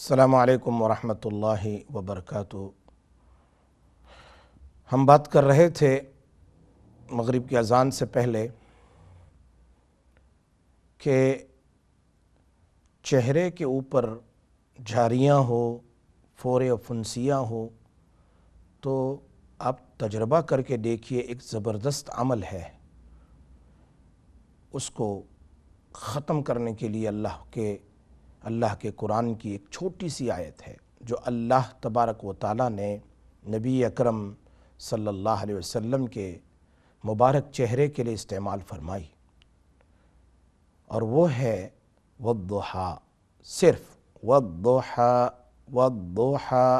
السلام علیکم ورحمۃ اللہ وبرکاتہ۔ ہم بات کر رہے تھے مغرب کی اذان سے پہلے کہ چہرے کے اوپر جھاریاں ہو، فورے و فنسیاں ہو تو آپ تجربہ کر کے دیکھیے، ایک زبردست عمل ہے۔ اس کو ختم کرنے کے لیے اللہ کے قرآن کی ایک چھوٹی سی آیت ہے جو اللہ تبارک و تعالیٰ نے نبی اکرم صلی اللہ علیہ وسلم کے مبارک چہرے کے لیے استعمال فرمائی، اور وہ ہے والضحیٰ۔ صرف والضحیٰ، والضحیٰ،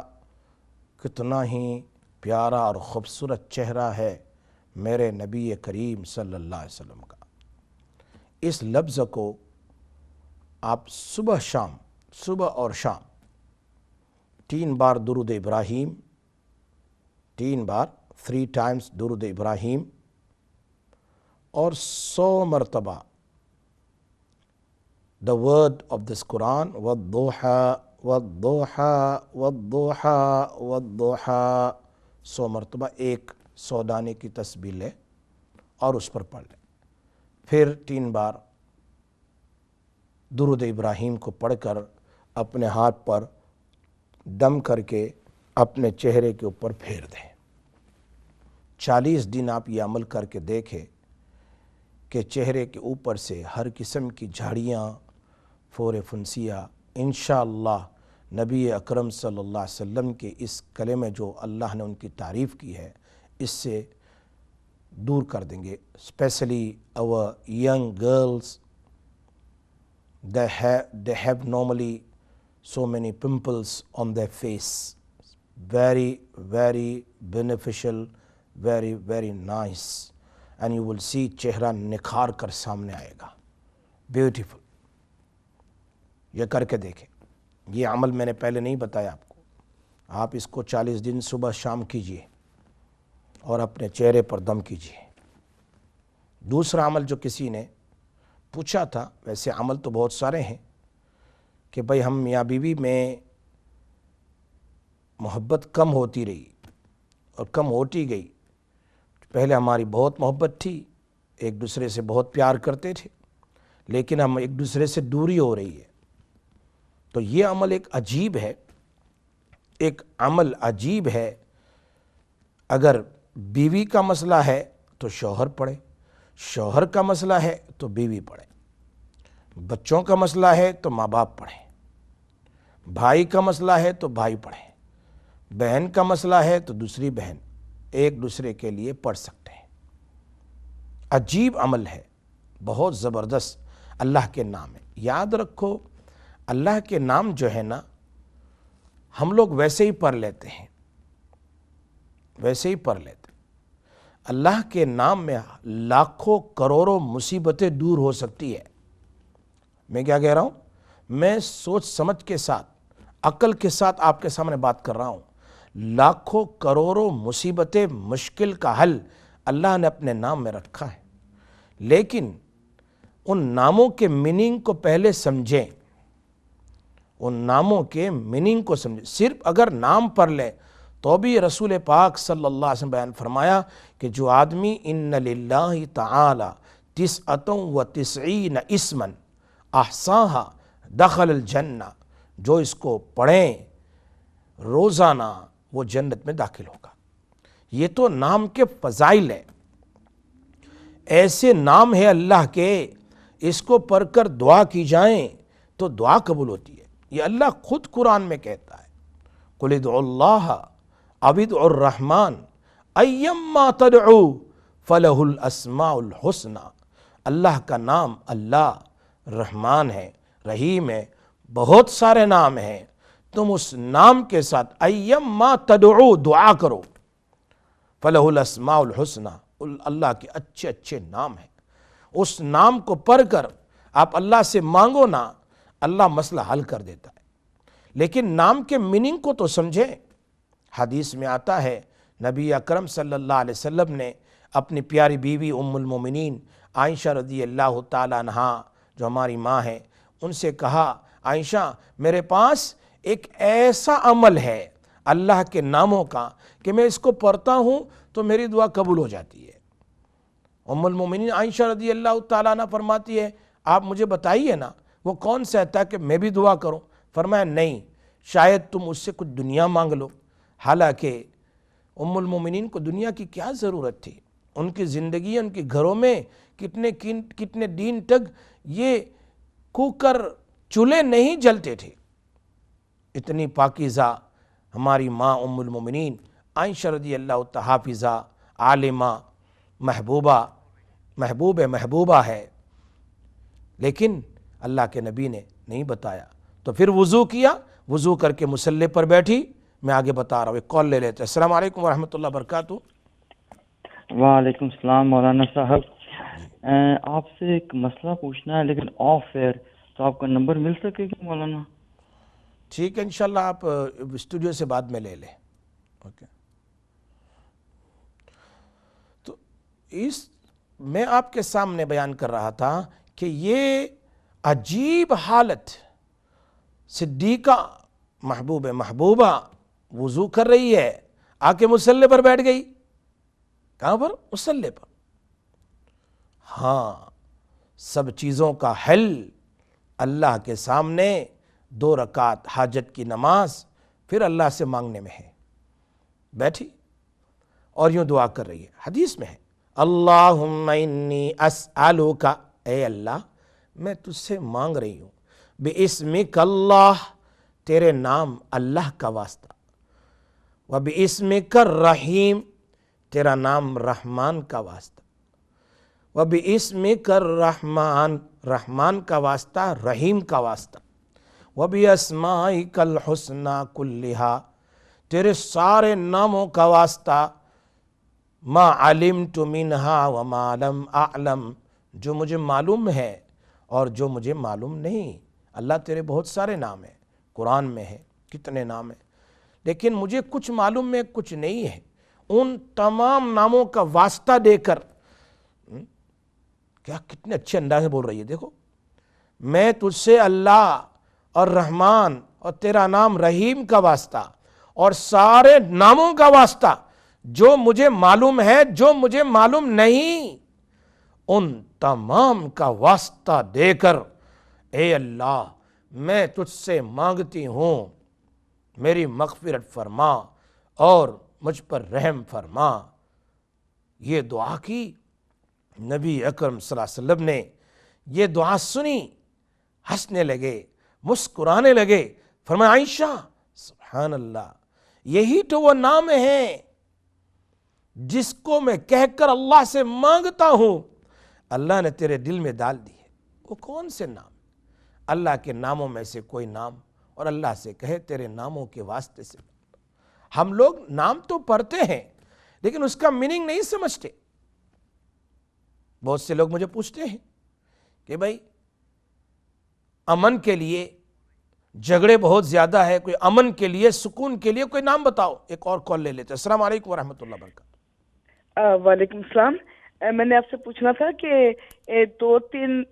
کتنا ہی پیارا اور خوبصورت چہرہ ہے میرے نبی کریم صلی اللہ علیہ وسلم کا۔ اس لفظ کو آپ صبح اور شام 3 بار درود ابراہیم، 3 times درود ابراہیم، اور 100 مرتبہ the word of this Quran والضحیٰ والضحیٰ والضحیٰ والضحیٰ، 100 مرتبہ 100 دانے کی تسبیح لے اور اس پر پڑھ لے۔ پھر 3 بار درود ابراہیم کو پڑھ کر اپنے ہاتھ پر دم کر کے اپنے چہرے کے اوپر پھیر دیں۔ 40 دن آپ یہ عمل کر کے دیکھیں کہ چہرے کے اوپر سے ہر قسم کی جھاڑیاں، فورے فنسیاں انشاءاللہ نبی اکرم صلی اللہ علیہ وسلم کے اس کلمے جو اللہ نے ان کی تعریف کی ہے اس سے دور کر دیں گے۔ Especially our young girls, they have normally so many pimples on their face. Very beneficial, very nice, and you will see چہرہ نکھار کر سامنے آئے گا، بیوٹیفل۔ یہ کر کے دیکھیں، یہ عمل میں نے پہلے نہیں بتایا آپ کو، آپ اس کو 40 دن صبح شام کیجئے اور اپنے چہرے پر دم کیجئے۔ دوسرا عمل جو کسی نے پوچھا تھا، ویسے عمل تو بہت سارے ہیں کہ بھئی ہم میاں بیوی میں محبت کم ہوتی رہی اور کم ہوتی گئی۔ پہلے ہماری بہت محبت تھی، ایک دوسرے سے بہت پیار کرتے تھے، لیکن ہم ایک دوسرے سے دوری ہو رہی ہے۔ تو یہ عمل ایک عمل عجیب ہے۔ اگر بیوی کا مسئلہ ہے تو شوہر پڑھے، شوہر کا مسئلہ ہے تو بیوی پڑھے، بچوں کا مسئلہ ہے تو ماں باپ پڑھیں، بھائی کا مسئلہ ہے تو بھائی پڑھیں، بہن کا مسئلہ ہے تو دوسری بہن، ایک دوسرے کے لیے پڑھ سکتے ہیں۔ عجیب عمل ہے، بہت زبردست، اللہ کے نام ہے۔ یاد رکھو، اللہ کے نام جو ہے نا ہم لوگ ویسے ہی پڑھ لیتے ہیں، اللہ کے نام میں لاکھوں کروڑوں مصیبتیں دور ہو سکتی ہے۔ میں کیا کہہ رہا ہوں؟ میں سوچ سمجھ کے ساتھ، عقل کے ساتھ آپ کے سامنے بات کر رہا ہوں۔ لاکھوں کروڑوں مصیبتیں، مشکل کا حل اللہ نے اپنے نام میں رکھا ہے، لیکن ان ناموں کے میننگ کو پہلے سمجھیں، صرف اگر نام پڑھ لیں تو بھی رسول پاک صلی اللہ علیہ وسلم بیان فرمایا کہ جو آدمی ان للہ تعالی 99 اسما احصاها دخل الجنہ، جو اس کو پڑھیں روزانہ وہ جنت میں داخل ہوگا۔ یہ تو نام کے فضائل ہیں، ایسے نام ہے اللہ کے، اس کو پڑھ کر دعا کی جائیں تو دعا قبول ہوتی ہے۔ یہ اللہ خود قرآن میں کہتا ہے، قل ادعوا اللہ او ادعوا الرحمن ایما تدعو فلہ الاسماء الحسنی۔ اللہ کا نام اللہ رحمان ہے، رحیم ہے، بہت سارے نام ہیں، تم اس نام کے ساتھ ایما تدعو دعا کرو، فلہ الاسماء الحسنی، اللہ کے اچھے نام ہیں، اس نام کو پڑھ کر آپ اللہ سے مانگو نا، اللہ مسئلہ حل کر دیتا ہے۔ لیکن نام کے میننگ کو تو سمجھیں۔ حدیث میں آتا ہے نبی اکرم صلی اللہ علیہ وسلم نے اپنی پیاری بیوی ام المومنین عائشہ رضی اللہ تعالیٰ عنہا جو ہماری ماں ہیں ان سے کہا، عائشہ میرے پاس ایک ایسا عمل ہے اللہ کے ناموں کا کہ میں اس کو پڑھتا ہوں تو میری دعا قبول ہو جاتی ہے۔ ام المومنین عائشہ رضی اللہ تعالیٰ عنہ فرماتی ہے آپ مجھے بتائیے نا وہ کون سا ہے کہ میں بھی دعا کروں؟ فرمایا نہیں، شاید تم اس سے کچھ دنیا مانگ لو۔ حالانکہ ام المومنین کو دنیا کی کیا ضرورت تھی؟ ان کی زندگی، ان کے گھروں میں کتنے دن تک یہ کوکر چولہے نہیں جلتے تھے۔ اتنی پاکیزہ ہماری ماں ام المومنین عائشہ رضی اللہ تعالیٰ حافظہ، عالمہ، محبوبہ ہے، لیکن اللہ کے نبی نے نہیں بتایا۔ تو پھر وضو کیا، وضو کر کے مصلی پر بیٹھی۔ میں آگے بتا رہا ہوں، ایک کال لے لیتے ہیں۔ السلام علیکم ورحمۃ اللہ وبرکاتہ۔ وعلیکم السلام مولانا صاحب، آپ سے ایک مسئلہ پوچھنا ہے لیکن آف ایئر، تو آپ کا نمبر مل سکے گا مولانا؟ ٹھیک ہے، انشاءاللہ آپ اسٹوڈیو سے بعد میں لے لیں۔ اوکے، تو میں آپ کے سامنے بیان کر رہا تھا کہ یہ عجیب حالت، صدیقہ محبوبہ وضو کر رہی ہے، آ کے مصلی پر بیٹھ گئی۔ کہاں پر؟ مصلی پر۔ ہاں، سب چیزوں کا حل اللہ کے سامنے 2 رکعت حاجت کی نماز پھر اللہ سے مانگنے میں ہے۔ بیٹھی اور یوں دعا کر رہی ہے، حدیث میں ہے اللہم انی اسألوک، اے اللہ میں تجھ سے مانگ رہی ہوں، بِاسمک اللہ، تیرے نام اللہ کا واسطہ، وَبِاسمک الرحیم، تیرا نام رحمان کا واسطہ، وَبِاسمک الرحمن، رحمان کا واسطہ، رحیم کا واسطہ، وَبِاسمائک الحسنى کلھا، تیرے سارے ناموں کا واسطہ، ما علمت منہا وما لم اعلم، جو مجھے معلوم ہے اور جو مجھے معلوم نہیں۔ اللہ تیرے بہت سارے نام ہیں، قرآن میں ہے کتنے نام ہیں، لیکن مجھے کچھ معلوم ہے کچھ نہیں ہے۔ ان تمام ناموں کا واسطہ دے کر کیا کتنے اچھے انداز میں بول رہی ہے، دیکھو میں تجھ سے اللہ اور رحمان اور تیرا نام رحیم کا واسطہ اور سارے ناموں کا واسطہ، جو مجھے معلوم ہے جو مجھے معلوم نہیں، ان تمام کا واسطہ دے کر اے اللہ میں تجھ سے مانگتی ہوں میری مغفرت فرما اور مجھ پر رحم فرما۔ یہ دعا کی، نبی اکرم صلی اللہ علیہ وسلم نے یہ دعا سنی، ہنسنے لگے، مسکرانے لگے، فرمایا عائشہ سبحان اللہ، یہی تو وہ نام ہے جس کو میں کہہ کر اللہ سے مانگتا ہوں، اللہ نے تیرے دل میں ڈال دی ہے۔ وہ کون سے نام؟ اللہ کے ناموں میں سے کوئی نام، اور اللہ سے کہے تیرے ناموں کے واسطے سے۔ ہم لوگ نام تو پڑھتے ہیں لیکن اس کا میننگ نہیں سمجھتے۔ بہت سے لوگ مجھے پوچھتے ہیں کہ بھائی امن کے لیے جھگڑے بہت زیادہ ہے، کوئی امن کے لیے سکون کے لیے کوئی نام بتاؤ۔ ایک اور کال لے لیتے ہیں۔ السلام علیکم ورحمۃ اللہ وبرکاتہ۔ وعلیکم السلام، میں نے آپ سے پوچھنا تھا کہ 2-3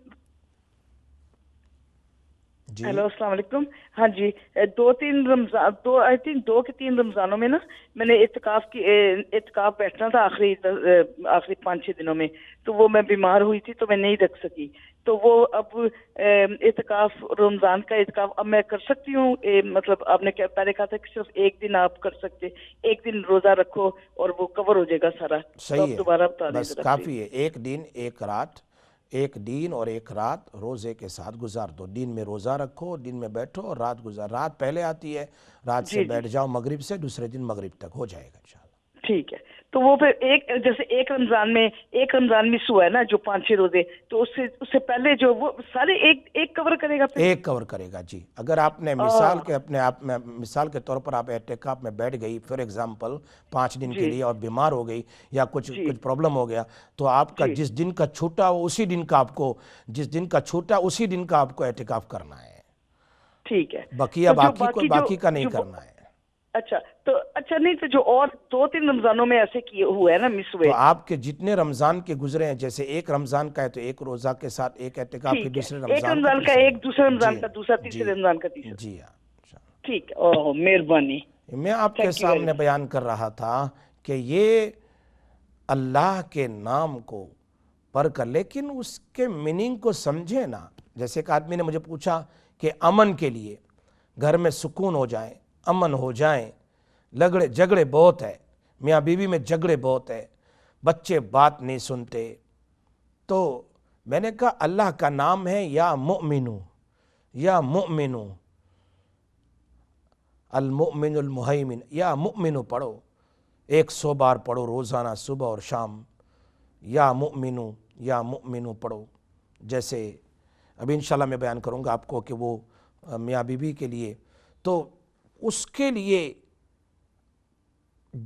جی ہیلو السلام علیکم۔ ہاں جی، 2-3 رمضان، آئی تھنک 2 کے 3 رمضانوں میں نا میں نے اعتکاف بیٹھنا تھا آخری 5-6 دنوں میں، تو وہ میں بیمار ہوئی تھی تو میں نہیں رکھ سکی، تو وہ اب اعتکاف، رمضان کا اعتکاف اب میں کر سکتی ہوں؟ مطلب آپ نے پہلے کہا تھا کہ صرف 1 دن آپ کر سکتے، 1 دن روزہ رکھو اور وہ کور ہو جائے گا سارا۔ صحیح دوبارہ ہے، بتا دیں بس ذرا کافی ہے، 1 دن 1 رات، 1 دن اور 1 رات روزے کے ساتھ گزار دو۔ دن میں روزہ رکھو، دن میں بیٹھو اور رات گزار، رات پہلے آتی ہے، رات سے بیٹھ جاؤ مغرب سے، دوسرے دن مغرب تک ہو جائے گا انشاءاللہ۔ ٹھیک ہے، تو وہ پھر جیسے ایک رمضان مس ہوا ہے نا جو 5-6 روزے، تو اس سے پہلے جو وہ سارے ایک کور کرے گا پھر؟ ایک کور کرے گا جی۔ اگر آپ نے مثال کے طور پر آپ اعتکاف میں بیٹھ گئی فار ایگزامپل 5 دن کے لیے اور بیمار ہو گئی یا کچھ پرابلم ہو گیا، تو آپ کا جس دن کا چھوٹا اسی دن کا آپ کو اعتکاف کرنا ہے۔ ٹھیک ہے، بقیہ باقی کا نہیں کرنا ہے۔ اچھا نہیں، تو جو اور 2-3 رمضانوں میں ایسے کیے ہوئے ہیں نا مس ہوئے، تو آپ کے جتنے رمضان کے گزرے ہیں، جیسے 1 رمضان کا ہے تو 1 روزہ کے ساتھ 1 اعتکاف، پھر دوسرے ایک رمضان کا ایک، دوسرے رمضان کا دوسرا، تیسرے رمضان کا تیسرا۔ جی ہاں، ٹھیک ہے، اوہ مہربانی. میں آپ کے سامنے بیان کر رہا تھا کہ یہ اللہ کے نام کو پڑھ کر، لیکن اس کے میننگ کو سمجھے نا. جیسے ایک آدمی نے مجھے پوچھا کہ امن کے لیے، گھر میں سکون ہو جائیں، امن ہو جائیں، جھگڑے بہت ہے، میاں بیوی میں جھگڑے بہت ہے، بچے بات نہیں سنتے، تو میں نے کہا اللہ کا نام ہے یا مؤمنو، یا مؤمنو، المؤمن المہیمن، یا مؤمنو پڑھو، 100 بار پڑھو روزانہ صبح اور شام، یا مؤمنو، یا مؤمنو پڑھو. جیسے ابھی انشاءاللہ میں بیان کروں گا آپ کو کہ وہ میاں بیوی کے لیے، تو اس کے لیے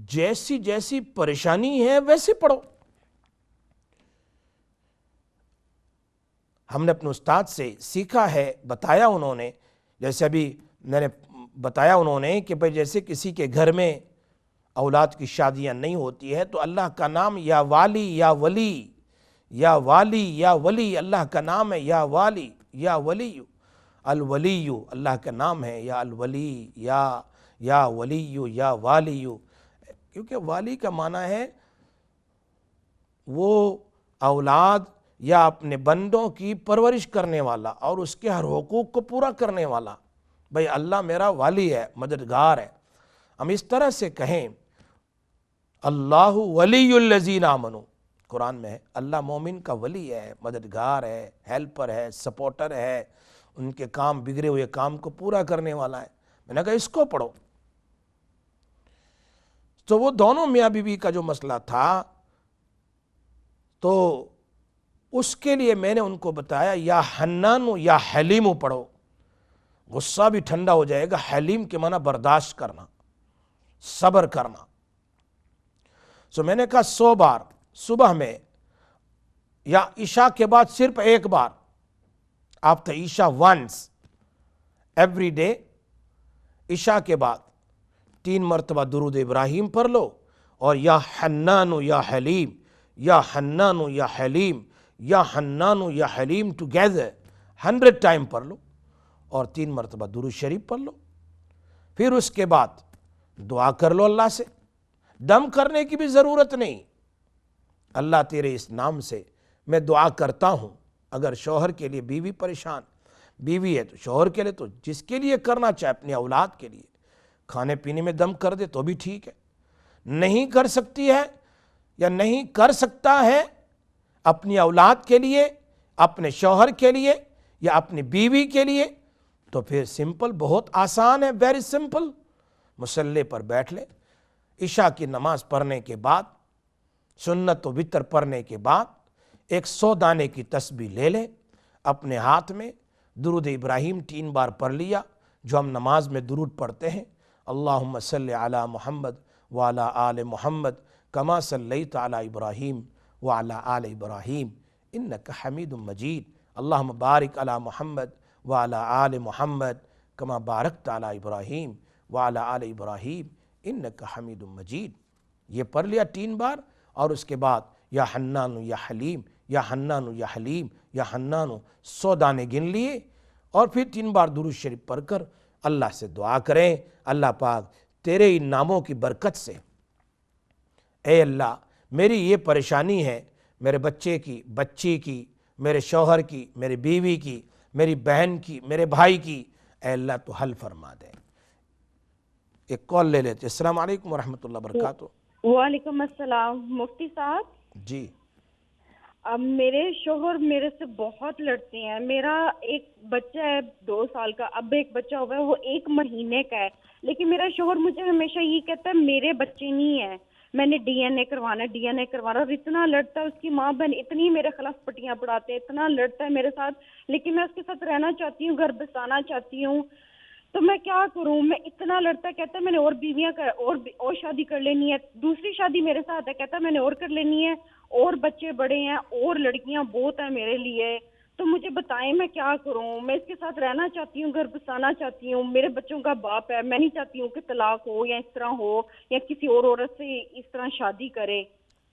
جیسی جیسی پریشانی ہے ویسے پڑھو. ہم نے اپنے استاد سے سیکھا ہے، بتایا انہوں نے، جیسے ابھی میں نے بتایا انہوں نے کہ بھئی جیسے کسی کے گھر میں اولاد کی شادیاں نہیں ہوتی ہے تو اللہ کا نام یا والی یا ولی، یا والی یا ولی، اللہ کا نام ہے یا والی یا ولی، الولی اللہ کا نام ہے، یا الولی یا ولی یا والی، کیونکہ والی کا معنی ہے وہ اولاد یا اپنے بندوں کی پرورش کرنے والا اور اس کے ہر حقوق کو پورا کرنے والا. بھئی اللہ میرا والی ہے، مددگار ہے. ہم اس طرح سے کہیں اللہ ولی الذین آمنوا، قرآن میں ہے اللہ مومن کا ولی ہے، مددگار ہے، ہیلپر ہے، سپورٹر ہے، ان کے کام بگڑے ہوئے کام کو پورا کرنے والا ہے. میں نے کہا اس کو پڑھو. تو وہ دونوں میاں بیوی کا جو مسئلہ تھا تو اس کے لیے میں نے ان کو بتایا یا حنانو یا حلیمو پڑھو. غصہ بھی ٹھنڈا ہو جائے گا. حلیم کے معنی برداشت کرنا، صبر کرنا. سو میں نے کہا 100 بار صبح میں یا عشاء کے بعد صرف 1 بار، آفٹر عشاء ونس ایوری ڈے. عشاء کے بعد 3 مرتبہ درود ابراہیم پڑھ لو، اور یا حنانو یا حلیم، یا حنانو یا حلیم، یا حنانو یا حلیم ٹوگیدر 100 ٹائم پڑھ لو، اور 3 مرتبہ درود شریف پڑھ لو. پھر اس کے بعد دعا کر لو اللہ سے. دم کرنے کی بھی ضرورت نہیں. اللہ تیرے اس نام سے میں دعا کرتا ہوں. اگر شوہر کے لیے بیوی پریشان، بیوی ہے تو شوہر کے لیے، تو جس کے لیے کرنا چاہے اپنی اولاد کے لیے، کھانے پینے میں دم کر دے تو بھی ٹھیک ہے. نہیں کر سکتی ہے یا نہیں کر سکتا ہے اپنی اولاد کے لیے، اپنے شوہر کے لیے یا اپنی بیوی کے لیے، تو پھر سمپل، بہت آسان ہے، ویری سمپل. مصلی پر بیٹھ لے، عشاء کی نماز پڑھنے کے بعد، سنت و وتر پڑھنے کے بعد 100 دانے کی تسبیح لے لے اپنے ہاتھ میں، درود ابراہیم 3 بار پڑھ لیا جو ہم نماز میں درود پڑھتے ہیں. اللہم صلی علی محمد وعلی آل محمد کما صلیت علی ابراہیم وعلی آل ابراہیم انک حمید مجید. اللہم بارک علی محمد وعلی آل محمد کما بارکت علی ابراہیم وعلی آل ابراہیم انک حمید مجید. یہ پڑھ لیا 3 بار، اور اس کے بعد یا حنان یا حلیم، یا حنان یا حلیم، یا حنان، 100 دانے گن لیے، اور پھر 3 بار درود شریف پڑھ کر اللہ سے دعا کریں، اللہ پاک تیرے ان ناموں کی برکت سے اے اللہ میری یہ پریشانی ہے، میرے بچے کی، بچی کی، میرے شوہر کی، میری بیوی کی، میری بہن کی، میرے بھائی کی، اے اللہ تو حل فرما دے. ایک کال لے لیتے. السلام علیکم ورحمۃ اللہ وبرکاتہ. وعلیکم السلام. مفتی صاحب جی. اب میرے شوہر میرے سے بہت لڑتے ہیں. میرا ایک بچہ ہے 2 سال کا، اب ایک بچہ ہوا ہے وہ 1 مہینے کا ہے، لیکن میرا شوہر مجھے ہمیشہ یہ کہتا ہے میرے بچے نہیں ہیں، میں نے ڈی این اے کروانا، ڈی این اے کروانا. اور اتنا لڑتا ہے، اس کی ماں بہن اتنی میرے خلاف پٹیاں پڑھاتے ہیں، اتنا لڑتا ہے میرے ساتھ. لیکن میں اس کے ساتھ رہنا چاہتی ہوں، گھر بسانا چاہتی ہوں، تو میں کیا کروں؟ میں اتنا لڑتا ہے، کہتا ہے میں نے اور بیویاں اور شادی کر لینی ہے، دوسری شادی میرے ساتھ ہے، کہتا ہے میں نے اور کر لینی ہے، اور بچے بڑے ہیں، اور لڑکیاں بہت ہیں میرے لیے. تو مجھے بتائیں میں کیا کروں؟ میں اس کے ساتھ رہنا چاہتی ہوں، گھر بسانا چاہتی ہوں، میرے بچوں کا باپ ہے، میں نہیں چاہتی ہوں کہ طلاق ہو یا اس طرح ہو یا کسی اور عورت سے اس طرح شادی کرے.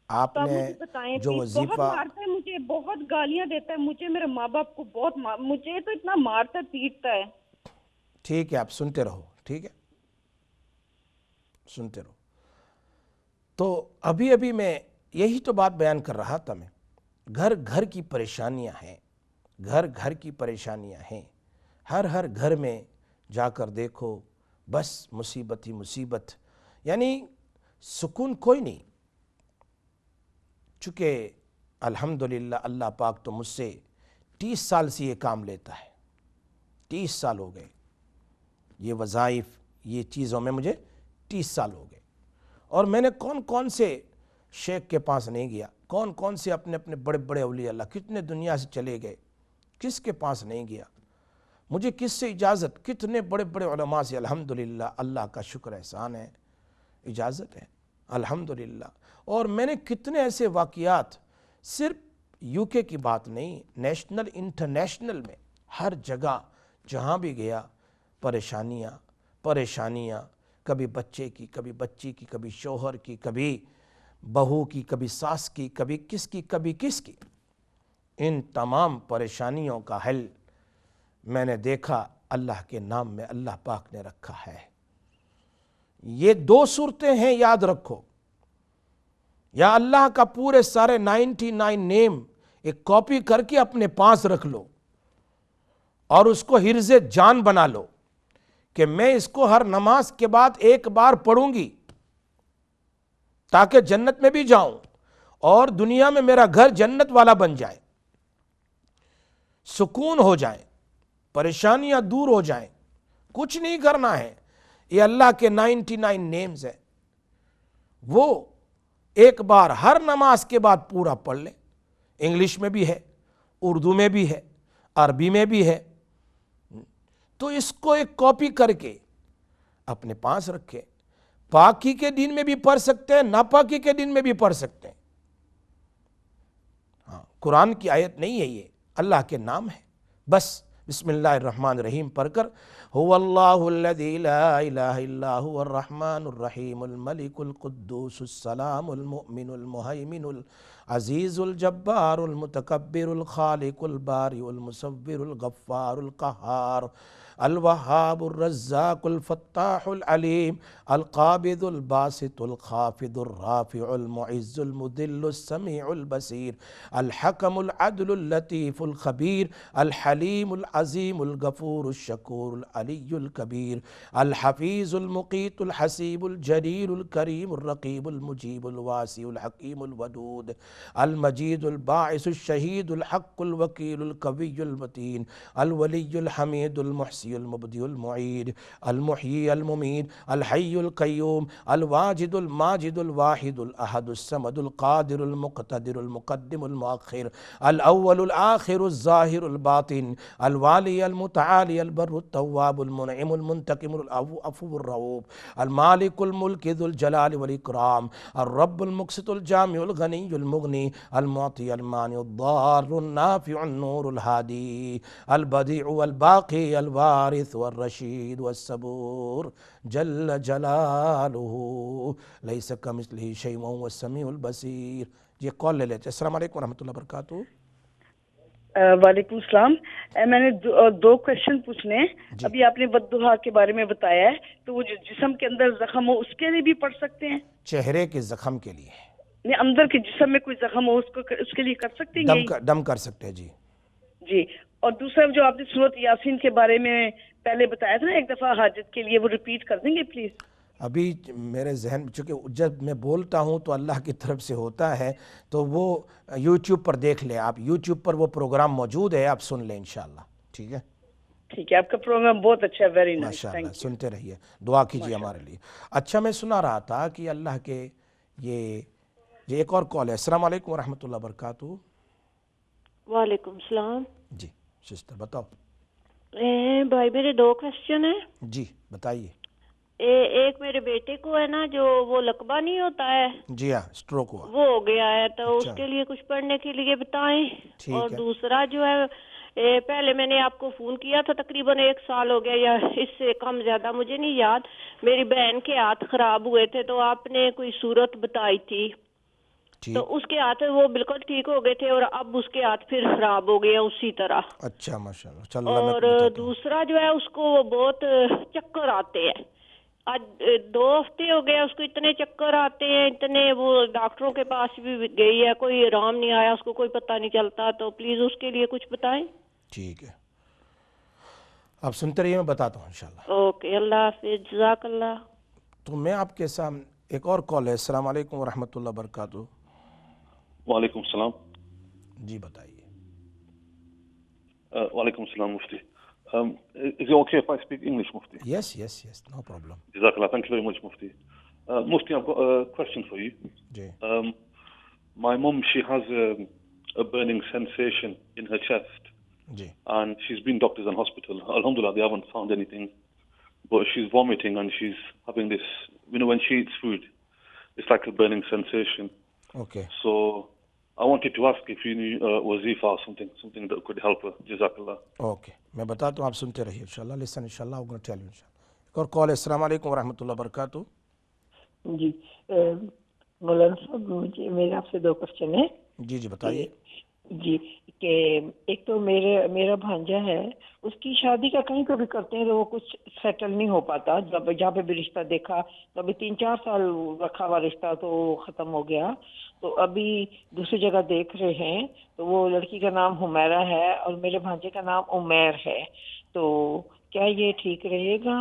آپ تو آپ نے مجھے بتائیں جو پلیز. بہت وظیفہ، مارتا ہے مجھے، بہت گالیاں دیتا ہے مجھے، میرے ماں باپ کو بہت مجھے تو اتنا مارتا پیٹتا ہے. ٹھیک ہے آپ سنتے رہو، ٹھیک ہے, سنتے رہو. تو ابھی میں یہی تو بات بیان کر رہا تھا. میں گھر گھر کی پریشانیاں ہیں, گھر گھر کی پریشانیاں ہیں. ہر گھر میں جا کر دیکھو بس مصیبت ہی مصیبت, یعنی سکون کوئی نہیں. چونکہ الحمدللہ اللہ پاک تو مجھ سے 30 سال سے یہ کام لیتا ہے, 30 سال ہو گئے. یہ وظائف, یہ چیزوں میں مجھے 30 سال ہو گئے. اور میں نے کون سے شیخ کے پاس نہیں گیا, کون سے اپنے بڑے بڑے اولیاء اللہ, کتنے دنیا سے چلے گئے, کس کے پاس نہیں گیا, مجھے کس سے اجازت, کتنے بڑے بڑے علماء سے الحمدللہ اللہ کا شکر احسان ہے, اجازت ہے الحمدللہ. اور میں نے کتنے ایسے واقعات, صرف یو کے کی بات نہیں, نیشنل انٹرنیشنل میں ہر جگہ جہاں بھی گیا پریشانیاں, کبھی بچے کی, کبھی بچی کی, کبھی شوہر کی, کبھی بہو کی, کبھی ساس کی, کبھی کس کی. ان تمام پریشانیوں کا حل میں نے دیکھا اللہ کے نام میں اللہ پاک نے رکھا ہے. یہ 2 صورتیں ہیں, یاد رکھو. یا اللہ کا پورے سارے 99 نیم ایک کاپی کر کے اپنے پاس رکھ لو اور اس کو حرز جان بنا لو کہ میں اس کو ہر نماز کے بعد ایک بار پڑھوں گی تاکہ جنت میں بھی جاؤں اور دنیا میں میرا گھر جنت والا بن جائے, سکون ہو جائے, پریشانیاں دور ہو جائیں. کچھ نہیں کرنا ہے, یہ اللہ کے 99 نیمز ہیں, وہ ایک بار ہر نماز کے بعد پورا پڑھ لیں. انگلش میں بھی ہے, اردو میں بھی ہے, عربی میں بھی ہے. تو اس کو ایک کاپی کر کے اپنے پاس رکھے. پاکی کے دن میں بھی پڑھ سکتے ہیں, ناپاکی کے دن میں بھی پڑھ سکتے ہیں. ہاں, قرآن کی آیت نہیں ہے, یہ اللہ کے نام ہے. بس بسم اللہ الرحمن الرحیم پڑھ کر هو اللہ الذی لا الہ الا هو الرحمن الرحیم الملک القدوس السلام المؤمن المہیمن العزیز الجبار المتکبر الخالق البارئ المصور الغفار القہار الوہاب الرزاق الفتاح العلیم القابض الباسط الخافض الرافع المعز المذل السمیع البصیر الحکم العدل اللطیف الخبیر الحلیم العظیم الغفور الشکور العلی الکبیر الحفیظ المقیت الحسیب الجلیل الکریم الرقیب المجیب الواسع الحکیم الودود المجید الباعث الشہید الحق الوکیل القوی المتین الولی الحمید المحسن المبدئ المعید المحیی الممید الحی القیوم الواجد الماجد الواحد الاحد الصمد القادر المقتدر المقدم المؤخر الاول الآخر الظاہر الباطن الوالی المتعالی البر التواب المنعم المنتقم العفو الرؤوف المالک الملک ذو الجلال والاکرام الرب المقسط الجامع الغنی المغنی المعطی المانع الضار النافع النور الہادی البدیع والباقی الوارث والرشید والصبور جل جلالہ لیس کمثلہ شیء وہو السمیع البصیر. یہ کال لے لیتے. السلام علیکم ورحمۃ اللہ وبرکاتہ. وعلیکم السلام. میں نے 2 کویشچن پوچھنے ہیں. ابھی آپ نے والضحیٰ کے بارے میں بتایا ہے, تو وہ جو جسم کے اندر زخم ہو اس کے لیے بھی پڑھ سکتے ہیں؟ چہرے کے زخم کے لیے, نہیں, اندر کے جسم میں کوئی زخم ہو اس کے لیے کر سکتے ہیں؟ دم کر سکتے ہیں. جی. اور دوسرا جو آپ نے سورۃ یاسین کے بارے میں پہلے بتایا تھا نا ایک دفعہ حاجت کے لیے, وہ ریپیٹ کر دیں گے پلیز؟ ابھی میرے ذہن میں, چونکہ جب میں بولتا ہوں تو اللہ کی طرف سے ہوتا ہے, تو وہ یوٹیوب پر دیکھ لیں آپ, یوٹیوب پر وہ پروگرام موجود ہے, آپ سن لیں انشاءاللہ. ٹھیک ہے, ٹھیک ہے. آپ کا پروگرام بہت اچھا ہے, ویری نائس, ماشاءاللہ. سنتے رہیے, دعا کیجیے ہمارے لیے. اچھا, میں سنا رہا تھا کہ اللہ کے یہ ایک اور کال ہے. السلام علیکم ورحمۃ اللہ وبرکاتہ. وعلیکم السلام. جی سسٹر بتاؤ. بھائی میرے 2 کویسچن ہیں. جی بتائیے. ایک میرے بیٹے کو ہے نا, جو وہ لقبہ نہیں ہوتا ہے, جی ہاں, اسٹروک ہوا, وہ ہو گیا ہے, تو اس کے لیے کچھ پڑھنے کے لیے بتائیں. اور دوسرا جو ہے, پہلے میں نے آپ کو فون کیا تھا, تقریباً 1 سال ہو گیا یا اس سے کم زیادہ, مجھے نہیں یاد. میری بہن کے ہاتھ خراب ہوئے تھے, تو آپ نے کوئی صورت بتائی تھی, تو اس کے ہاتھ وہ بالکل ٹھیک ہو گئے تھے اور اب اس کے ہاتھ پھر خراب ہو گیا اسی طرح. اچھا ماشاء اللہ. چلو اور دوسرا جو ہے اس کو وہ بہت چکر آتے ہیں. آج 2 ہفتے ہو گئے اس کو اتنے چکر آتے ہیں اتنے, وہ ڈاکٹروں کے پاس بھی گئی ہے, کوئی آرام نہیں آیا اس کو, کوئی پتہ نہیں چلتا. تو پلیز اس کے لیے کچھ بتائیں. ٹھیک ہے, آپ سنتے رہیے, میں بتاتا ہوں انشاءاللہ. اوکے, اللہ حافظ, جزاک اللہ. تو میں آپ کے سامنے ایک اور کال ہے. السلام علیکم ورحمۃ اللہ وبرکاتہ. وعلیکم السلام. جی بتائیے. وعلیکم السلام مفتی. Is it okay if I speak English, Mufti? Yes, no problem. Jazakallah, thank you very much, Mufti. Mufti, I've got a question for you. G. My mum, she has a burning sensation in her chest. G. And she's been doctors and hospital. Alhamdulillah, they haven't found anything. But she's vomiting and she's having this, when she eats food, it's like a burning sensation. Okay. So I wanted to ask if you knew wazifa or something that could help her. Jazakallah. Okay. میں بتاتا ہوں, آپ سنتے رہیے انشاءاللہ. لسن انشاءاللہ, I'm going to tell you انشاءاللہ. ایک اور کال ہے. السلام علیکم ورحمۃ اللہ وبرکاتہ. جی مولانا صاحب, مجھے میرے آپ سے 2 کوشچن ہیں. جی بتائیے. جی, کہ ایک تو میرا بھانجا ہے, اس کی شادی کا کہیں کو بھی کرتے ہیں تو وہ کچھ سیٹل نہیں ہو پاتا. جہاں پہ بھی رشتہ دیکھا تو ابھی 3-4 سال رکھا ہوا رشتہ تو ختم ہو گیا. تو ابھی دوسری جگہ دیکھ رہے ہیں. تو وہ لڑکی کا نام حمیرہ ہے اور میرے بھانجے کا نام عمیر ہے. تو کیا یہ ٹھیک رہے گا؟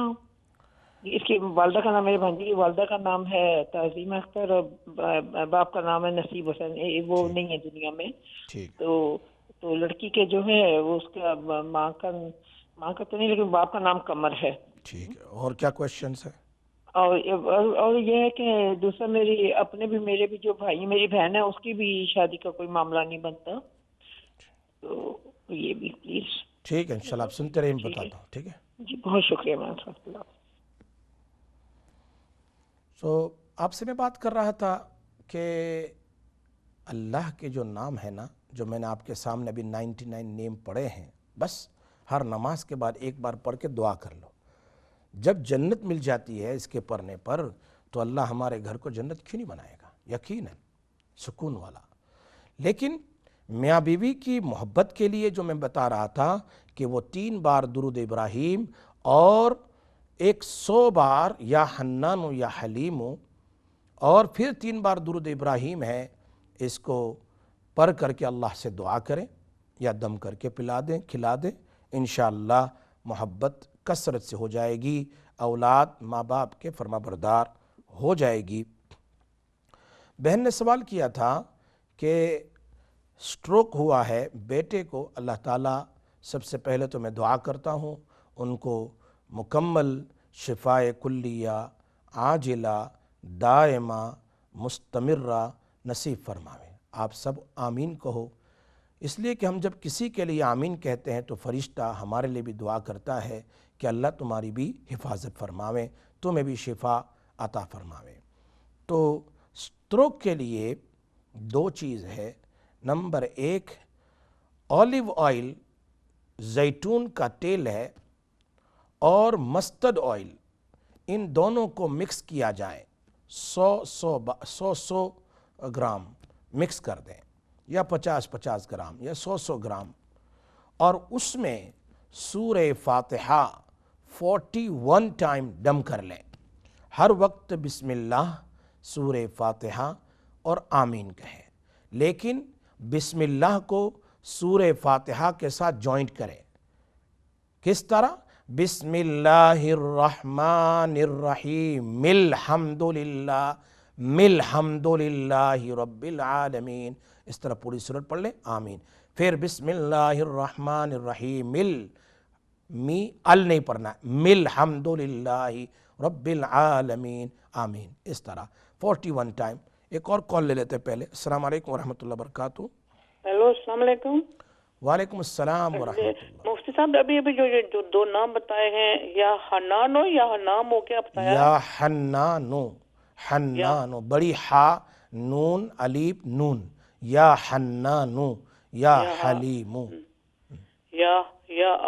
اس کی والدہ کا نام, میرے بھانجے کی والدہ کا نام ہے تعظیم اختر اور باپ کا نام ہے نصیب حسین. وہ نہیں ہے دنیا میں. تو لڑکی کے جو ہے وہ اس کا ماں کا تو نہیں, لیکن باپ کا نام قمر ہے. ٹھیک ہے, اور کیا کوشچنس ہے؟ اور یہ ہے کہ دوسرا میرے بھی جو بھائی, میری بہن ہے, اس کی بھی شادی کا کوئی معاملہ نہیں بنتا. تو یہ بھی پلیز. ٹھیک ہے انشاءاللہ, آپ سنتے رہیے, میں بتاتا ہوں. ٹھیک ہے جی, بہت شکریہ مولانا صاحب. آپ سے میں بات کر رہا تھا کہ اللہ کے جو نام ہے نا, جو میں نے آپ کے سامنے ابھی 99 نیم پڑھے ہیں, بس ہر نماز کے بعد ایک بار پڑھ کے دعا کر لو. جب جنت مل جاتی ہے اس کے پڑھنے پر, تو اللہ ہمارے گھر کو جنت کیوں نہیں بنائے گا؟ یقیناً سکون والا. لیکن میاں بیوی کی محبت کے لیے جو میں بتا رہا تھا کہ وہ 3 بار درود ابراہیم اور 100 بار یا حنان یا حلیم, اور پھر 3 بار درود ابراہیم ہے, اس کو پڑھ کر کے اللہ سے دعا کریں یا دم کر کے پلا دیں, کھلا دیں. انشاءاللہ محبت کثرت سے ہو جائے گی, اولاد ماں باپ کے فرما بردار ہو جائے گی. بہن نے سوال کیا تھا کہ سٹروک ہوا ہے بیٹے کو. اللہ تعالیٰ سب سے پہلے تو میں دعا کرتا ہوں ان کو مکمل شفائے کلیہ عاجلہ دائمہ مستمرہ نصیب فرماوے. آپ سب آمین کہو, اس لیے کہ ہم جب کسی کے لیے آمین کہتے ہیں تو فرشتہ ہمارے لیے بھی دعا کرتا ہے کہ اللہ تمہاری بھی حفاظت فرماوے, تمہیں بھی شفا عطا فرماوے. تو سٹروک کے لیے 2 چیز ہے. نمبر 1 اولیو آئل, زیتون کا تیل ہے, اور مسترڈ آئل, ان دونوں کو مکس کیا جائے. 100 گرام مکس کر دیں, یا 50 گرام یا 100 گرام, اور اس میں سورہ فاتحہ 41 ٹائم دم کر لیں. ہر وقت بسم اللہ, سورہ فاتحہ اور آمین کہیں, لیکن بسم اللہ کو سورہ فاتحہ کے ساتھ جوائنٹ کریں. کس طرح؟ بسم اللہ الرحمن الرحیم الحمدللہ رب العالمین, اس طرح پوری سورت پڑھ لیں. آمین. پھر بسم اللہ الرحمن الرحیم ال نہیں پڑھنا, الحمدللہ رب العالمین آمین. اس طرح 41 ٹائم. ایک اور کال لے لیتے پہلے. السلام علیکم ورحمۃ اللہ وبرکاتہ. ہیلو, السلام علیکم. وعلیکم السلام ورحمۃ اللہ. مفتی صاحب, ابھی جو 2 نام بتائے ہیں, یا حنانو یا حنامو, کیا بتایا؟ یا حنانو, بڑی ہا نون الف نون, یا حنانو یا حلیمو, یا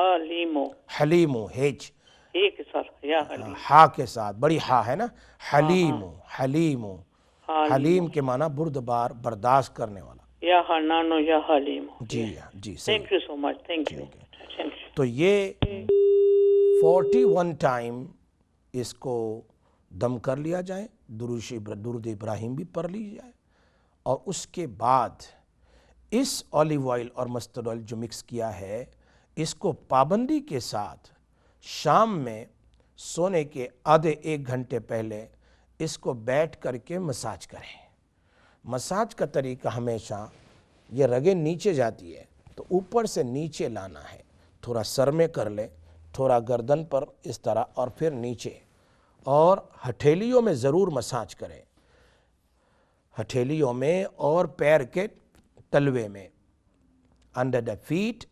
علیمو, حلیمو ہیج, ٹھیک ہے سر, یا حلیم, ہا کے ساتھ بڑی ہا ہے نا, حلیمو. حلیم کے معنی بردبار، برداشت کرنے والا. یا حنان یا حلیم. جی جی صحیح. Thank you so much. Thank you. تو یہ 41 ٹائم اس کو دم کر لیا جائے، درود ابراہیم بھی پڑھ لی جائے، اور اس کے بعد اس اولیو آئل اور مسترڈ آئل جو مکس کیا ہے اس کو پابندی کے ساتھ شام میں سونے کے آدھے 1 گھنٹے پہلے اس کو بیٹھ کر کے مساج کریں. مساج کا طریقہ ہمیشہ یہ رگیں نیچے جاتی ہے تو اوپر سے نیچے لانا ہے، تھوڑا سر میں کر لیں، تھوڑا گردن پر اس طرح، اور پھر نیچے، اور ہتھیلیوں میں ضرور مساج کریں، ہتھیلیوں میں اور پیر کے تلوے میں، انڈر دا فیٹ،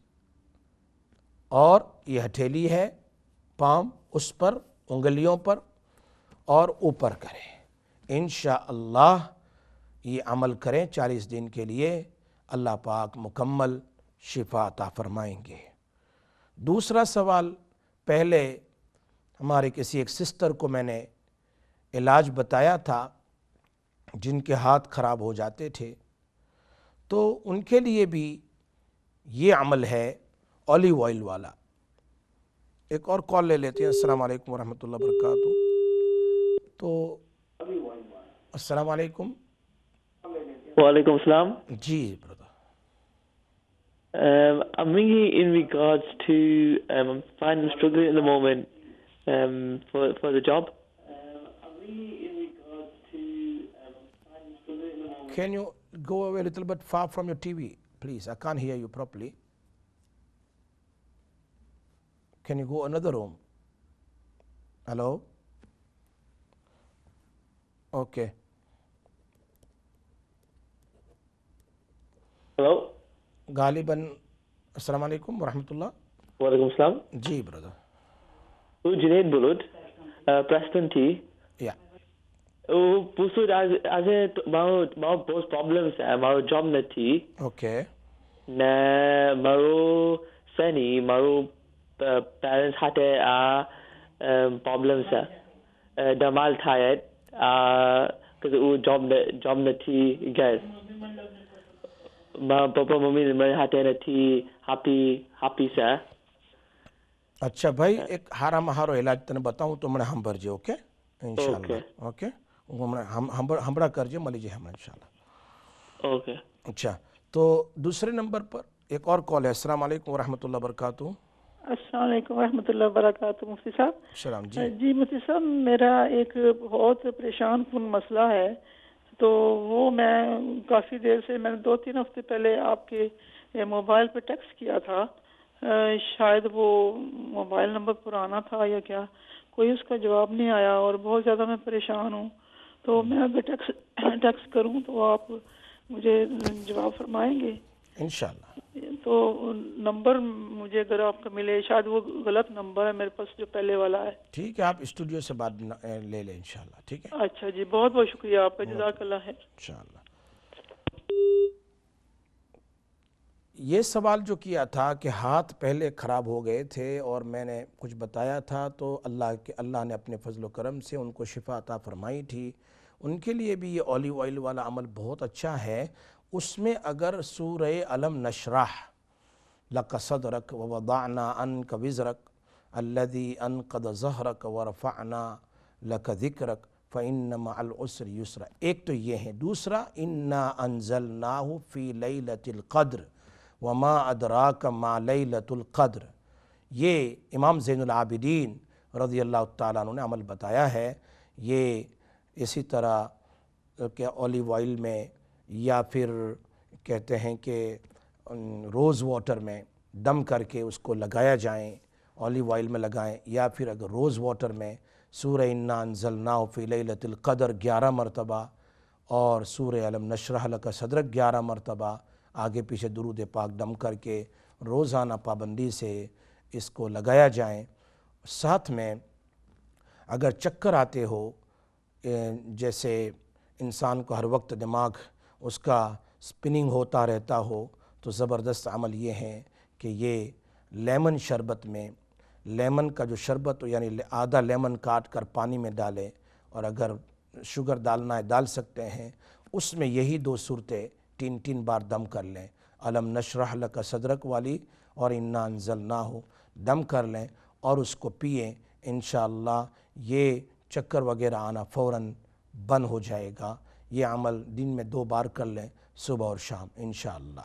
اور یہ ہتھیلی ہے پام اس پر، انگلیوں پر، اور اوپر کریں. انشاءاللہ یہ عمل کریں 40 دن کے لیے، اللہ پاک مکمل شفا عطا فرمائیں گے. دوسرا سوال، پہلے ہمارے کسی ایک سسٹر کو میں نے علاج بتایا تھا جن کے ہاتھ خراب ہو جاتے تھے، تو ان کے لیے بھی یہ عمل ہے اولیو آئل والا. ایک اور کال لے لیتے ہیں. السلام علیکم ورحمۃ اللہ وبرکاتہ. تو السلام علیکم. وعلیکم السلام. جی برادر. I'm ringing in regards to I'm finding struggling at the moment for the job. Can you go away a little bit far from your TV, please? I can't hear you properly. Can you go another room? Hello? Okay. Hello? غالباً السلام علیکم ورحمۃ اللہ. وعلیکم السلام. جی برادر. وہ Junaid بولود Preston تھی. یا وہ پوچھو آج مارو بہت پرابلمس ہے مارو جاب نہ تھی. اوکے. نہ مارو سنی مارو پیرنٹس ہاتے پرابلمس ہے دمال تھایت کہ وہ جاب نہ تھی گھر. پاپا ممی میرے ہاتھے نہ تھی ہاپی سے. اچھا بھائی، ایک ہارا مہارو علاج تنے بتاؤں تو میں ہم برجے. اوکے انشاءاللہ. اوکے ہمڑا کرجے ملیجے ہم انشاءاللہ. اوکے. اچھا، تو دوسرے نمبر پر ایک اور کال ہے. السلام علیکم ورحمۃ اللہ وبرکاتہ. السلام علیکم ورحمۃ اللہ وبرکاتہ. مفتی صاحب. السلام. جی جی مفتی صاحب، میرا ایک بہت پریشان کن مسئلہ ہے. تو وہ میں کافی دیر سے، میں نے 2-3 ہفتے پہلے آپ کے موبائل پہ ٹیکسٹ کیا تھا، شاید وہ موبائل نمبر پرانا تھا یا کیا، کوئی اس کا جواب نہیں آیا اور بہت زیادہ میں پریشان ہوں. تو میں اگر ٹیکسٹ کروں تو آپ مجھے جواب فرمائیں گے انشاءاللہ. تو نمبر مجھے اگر آپ کا ملے، شاید وہ غلط نمبر ہے میرے پاس جو پہلے والا ہے. ٹھیک ہے، آپ اسٹوڈیو سے بات لے لیں انشاءاللہ. ٹھیک ہے. اچھا جی، بہت بہت شکریہ آپ کا، جزاک اللہ ہے. انشاءاللہ. یہ سوال جو کیا تھا کہ ہاتھ پہلے خراب ہو گئے تھے اور میں نے کچھ بتایا تھا تو اللہ نے اپنے فضل و کرم سے ان کو شفا عطا فرمائی تھی. ان کے لیے بھی یہ اولیو آئل والا عمل بہت اچھا ہے. اس میں اگر سورہ علم نشرح لک صدرک ووضعنا عنک وزرک الذی انقض ظہرک ورفعنا لک ذکرک فإن مع العسر یسرا. ایک تو یہ ہے. دوسرا انا انزلناہ فی لیلۃ القدر وما ادراک ما لیلۃ القدر. یہ امام زین العابدین رضی اللہ تعالیٰ عنہ نے عمل بتایا ہے. یہ اسی طرح کہ اولیو آئل میں یا پھر کہتے ہیں کہ روز واٹر میں دم کر کے اس کو لگایا جائیں، اولیو آئل میں لگائیں، یا پھر اگر روز واٹر میں سورہ انا انزلناہ فی لیلۃ القدر 11 مرتبہ اور سورہ علم نشرح لک صدرک 11 مرتبہ آگے پیچھے درود پاک دم کر کے روزانہ پابندی سے اس کو لگایا جائیں. ساتھ میں اگر چکر آتے ہو، جیسے انسان کو ہر وقت دماغ اس کا سپننگ ہوتا رہتا ہو، تو زبردست عمل یہ ہے کہ یہ لیمن شربت میں، لیمن کا جو شربت ہو یعنی آدھا لیمن کاٹ کر پانی میں ڈالیں، اور اگر شوگر ڈالنا ہے ڈال سکتے ہیں، اس میں یہی 2 صورتیں 3 بار دم کر لیں، الم نشرح لک صدرک والی اور انا انزلناہ دم کر لیں اور اس کو پئیں، انشاءاللہ یہ چکر وغیرہ آنا فوراً بند ہو جائے گا۔ یہ عمل دن میں 2 بار کر لیں، صبح اور شام، انشاءاللہ۔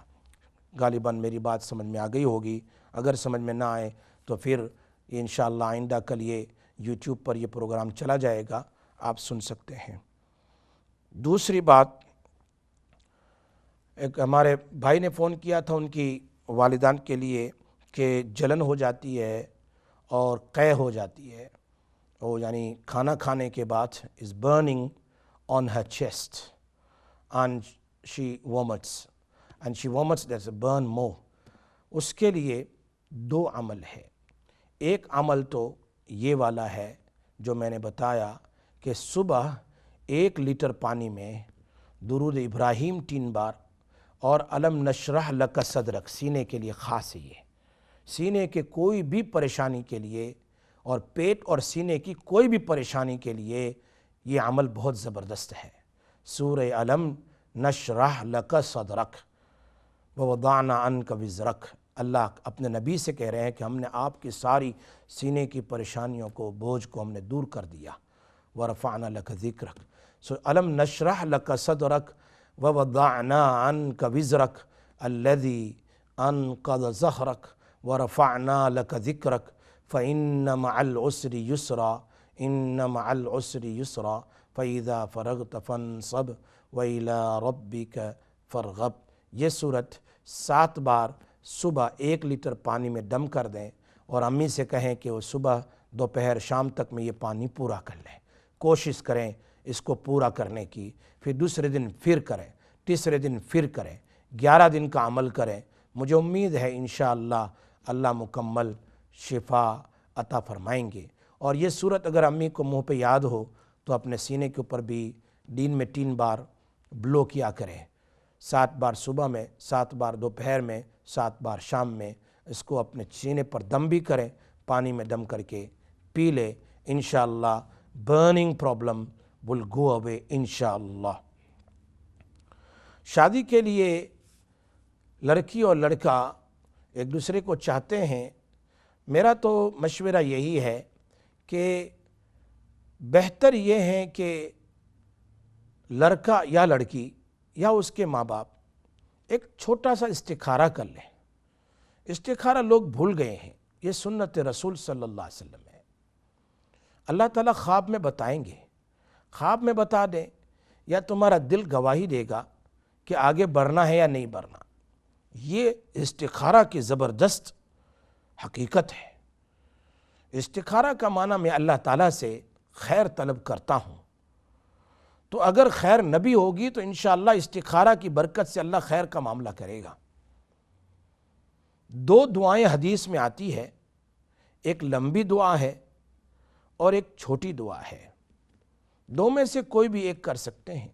غالباً میری بات سمجھ میں آ گئی ہوگی، اگر سمجھ میں نہ آئے تو پھر انشاءاللہ آئندہ کل یہ یوٹیوب پر یہ پروگرام چلا جائے گا، آپ سن سکتے ہیں۔ دوسری بات، ایک ہمارے بھائی نے فون کیا تھا ان کی والدان کے لیے کہ جلن ہو جاتی ہے اور قے ہو جاتی ہے، وہ یعنی کھانا کھانے کے بعد is burning on her chest and she vomits there's a burn more۔ اس کے لیے 2 عمل ہے۔ ایک عمل تو یہ والا ہے جو میں نے بتایا کہ صبح 1 لیٹر پانی میں درود ابراہیم 3 بار اور الم نشرح لک صدرک، سینے کے لیے خاص ہے، یہ سینے کے کوئی بھی پریشانی کے لیے اور پیٹ اور سینے کی کوئی بھی پریشانی کے لیے یہ عمل بہت زبردست ہے۔ سورہ الم نشرح لک صدرک ووضعنا عنک وزرک، اللہ اپنے نبی سے کہہ رہے ہیں کہ ہم نے آپ کی ساری سینے کی پریشانیوں کو، بوجھ کو ہم نے دور کر دیا۔ ورفعنا لک ذکرک، سو الم نشرح لک صدرک ووضعنا عنک وزرک الذی انقض ظہرک ورفعنا لک ذکرک فإن مع العسر یسرا ان مع العسر یسرا فإذا فرغت فانصب وإلى ربک فرغب۔ یہ صورت 7 بار صبح 1 لیٹر پانی میں دم کر دیں اور امی سے کہیں کہ وہ صبح دوپہر شام تک میں یہ پانی پورا کر لیں، کوشش کریں اس کو پورا کرنے کی، پھر دوسرے دن پھر کریں، تیسرے دن پھر کریں، 11 دن کا عمل کریں۔ مجھے امید ہے انشاءاللہ اللہ مکمل شفا عطا فرمائیں گے۔ اور یہ صورت اگر امی کو منہ پہ یاد ہو تو اپنے سینے کے اوپر بھی دن میں 3 بار بلو کیا کریں، 7 بار صبح میں، 7 بار دوپہر میں، 7 بار شام میں، اس کو اپنے سینے پر دم بھی کریں، پانی میں دم کر کے پی لے، انشاءاللہ برننگ پرابلم ول گو اوے انشاءاللہ۔ شادی کے لیے لڑکی اور لڑکا ایک دوسرے کو چاہتے ہیں، میرا تو مشورہ یہی ہے کہ بہتر یہ ہے کہ لڑکا یا لڑکی یا اس کے ماں باپ ایک چھوٹا سا استخارہ کر لیں۔ استخارہ لوگ بھول گئے ہیں، یہ سنت رسول صلی اللہ علیہ وسلم ہے۔ اللہ تعالیٰ خواب میں بتائیں گے، خواب میں بتا دیں یا تمہارا دل گواہی دے گا کہ آگے بڑھنا ہے یا نہیں بڑھنا۔ یہ استخارہ کی زبردست حقیقت ہے۔ استخارہ کا معنی میں اللہ تعالیٰ سے خیر طلب کرتا ہوں، تو اگر خیر نبی ہوگی تو انشاءاللہ استخارہ کی برکت سے اللہ خیر کا معاملہ کرے گا۔ 2 دعائیں حدیث میں آتی ہے، ایک لمبی دعا ہے اور ایک چھوٹی دعا ہے، 2 میں سے کوئی بھی ایک کر سکتے ہیں۔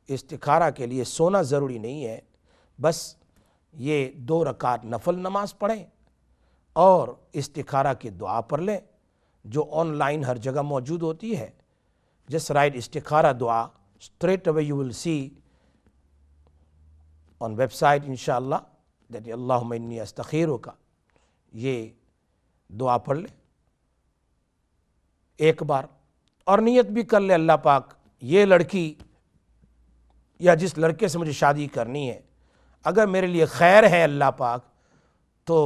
استخارہ کے لیے سونا ضروری نہیں ہے، بس یہ 2 رکعت نفل نماز پڑھیں اور استخارہ کی دعا پڑھ لیں جو آن لائن ہر جگہ موجود ہوتی ہے۔ جسٹ رائٹ استخارہ دعا، straight away you will see on website انشاءاللہ that اللہم انی استخیرک، یہ دعا پڑھ لیں ایک بار اور نیت بھی کر لے اللہ پاک یہ لڑکی یا جس لڑکے سے مجھے شادی کرنی ہے اگر میرے لیے خیر ہے اللہ پاک تو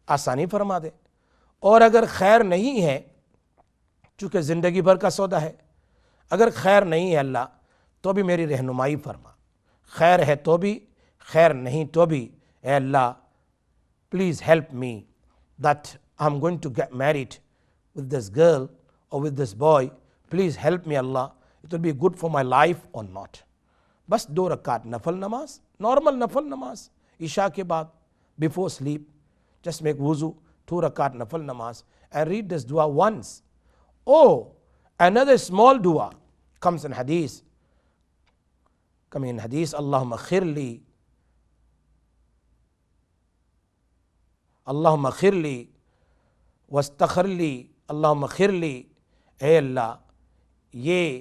آسانی فرما دے، اور اگر خیر نہیں ہے، چونکہ زندگی بھر کا سودا ہے، اگر خیر نہیں ہے اللہ تو بھی میری رہنمائی فرما، خیر ہے تو بھی، خیر نہیں تو بھی، اے اللہ please help me that I'm going to get married with this girl or with this boy, please help me Allah, it will be good for my life or not۔ بس 2 رکعت نفل نماز، نارمل نفل نماز عشاء کے بعد before sleep، just make wuzu، 2 رکعت نفل نماز and read this dua once۔ Oh, another small dua comes in hadith، اللہم اغفر لی، اللہم اغفر لی واستغفر لی، اللہم اغفر لی، اے اللہ یہ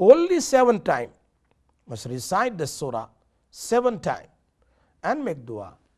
only 7 times, must recite the surah 7 times and make dua।